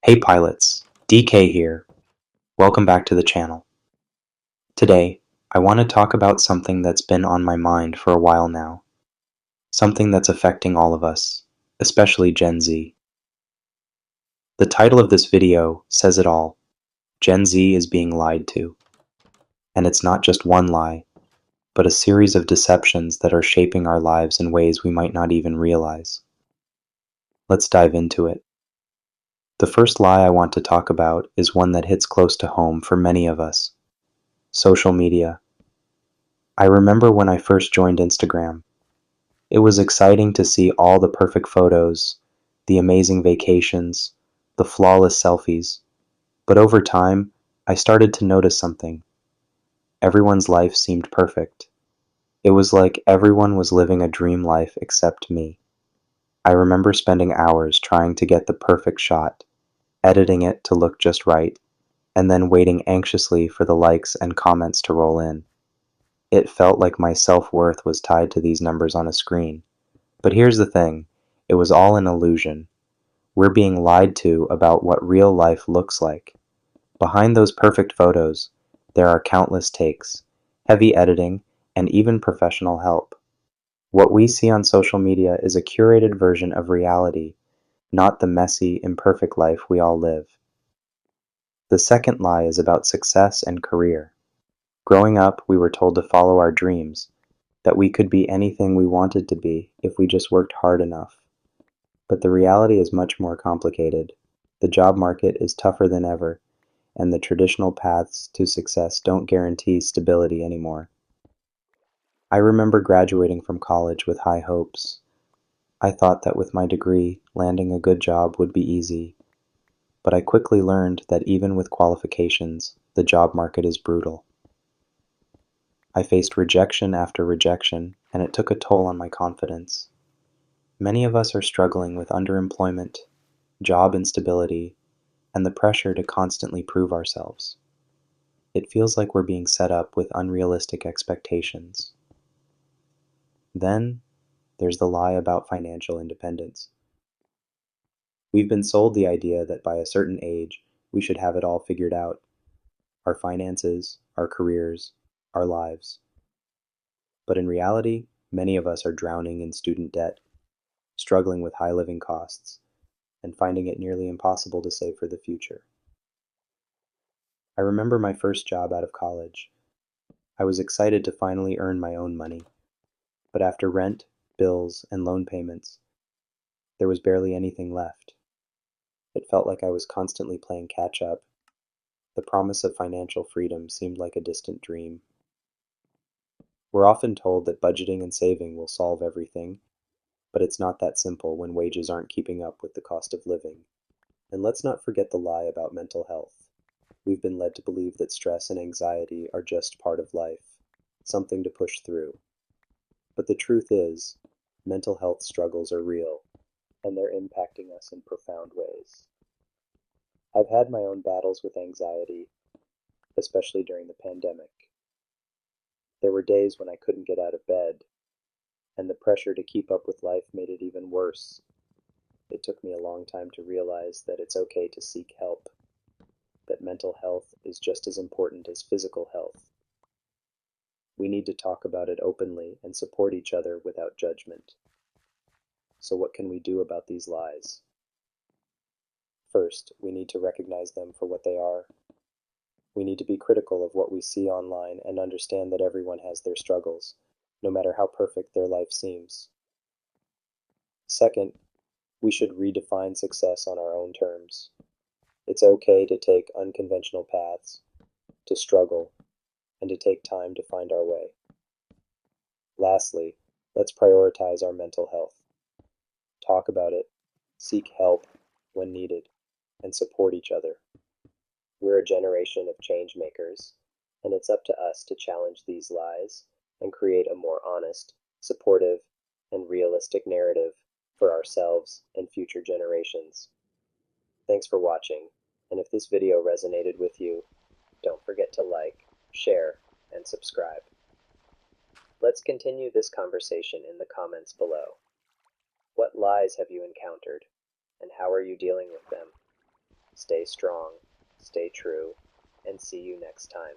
Hey pilots, DK here. Welcome back to the channel. Today, I want to talk about something that's been on my mind for a while now. Something that's affecting all of us, especially Gen Z. The title of this video says it all. Gen Z is being lied to. And it's not just one lie, but a series of deceptions that are shaping our lives in ways we might not even realize. Let's dive into it. The first lie I want to talk about is one that hits close to home for many of us. Social media. I remember when I first joined Instagram. It was exciting to see all the perfect photos, the amazing vacations, the flawless selfies. But over time, I started to notice something. Everyone's life seemed perfect. It was like everyone was living a dream life except me. I remember spending hours trying to get the perfect shot, editing it to look just right, and then waiting anxiously for the likes and comments to roll in. It felt like my self-worth was tied to these numbers on a screen. But here's the thing, it was all an illusion. We're being lied to about what real life looks like. Behind those perfect photos, there are countless takes, heavy editing, and even professional help. What we see on social media is a curated version of reality, not the messy, imperfect life we all live. The second lie is about success and career. Growing up, we were told to follow our dreams, that we could be anything we wanted to be if we just worked hard enough. But the reality is much more complicated. The job market is tougher than ever, and the traditional paths to success don't guarantee stability anymore. I remember graduating from college with high hopes. I thought that with my degree, landing a good job would be easy. But I quickly learned that even with qualifications, the job market is brutal. I faced rejection after rejection, and it took a toll on my confidence. Many of us are struggling with underemployment, job instability, and the pressure to constantly prove ourselves. It feels like we're being set up with unrealistic expectations. Then, there's the lie about financial independence. We've been sold the idea that by a certain age, we should have it all figured out. Our finances, our careers, our lives. But in reality, many of us are drowning in student debt, struggling with high living costs, and finding it nearly impossible to save for the future. I remember my first job out of college. I was excited to finally earn my own money, but after rent, bills, and loan payments, there was barely anything left. It felt like I was constantly playing catch up. The promise of financial freedom seemed like a distant dream. We're often told that budgeting and saving will solve everything, but it's not that simple when wages aren't keeping up with the cost of living. And let's not forget the lie about mental health. We've been led to believe that stress and anxiety are just part of life, something to push through. But the truth is, mental health struggles are real, and they're impacting us in profound ways. I've had my own battles with anxiety, especially during the pandemic. There were days when I couldn't get out of bed, and the pressure to keep up with life made it even worse. It took me a long time to realize that it's okay to seek help, that mental health is just as important as physical health. We need to talk about it openly and support each other without judgment. So what can we do about these lies? First, we need to recognize them for what they are. We need to be critical of what we see online and understand that everyone has their struggles, no matter how perfect their life seems. Second, we should redefine success on our own terms. It's okay to take unconventional paths, to struggle, and to take time to find our way. Lastly, let's prioritize our mental health. Talk about it, seek help when needed, and support each other. We're a generation of change makers, and it's up to us to challenge these lies and create a more honest, supportive, and realistic narrative for ourselves and future generations. Thanks for watching, and if this video resonated with you, don't forget to like, share, and subscribe. Let's continue this conversation in the comments below. What lies have you encountered, and how are you dealing with them? Stay strong, stay true, and see you next time.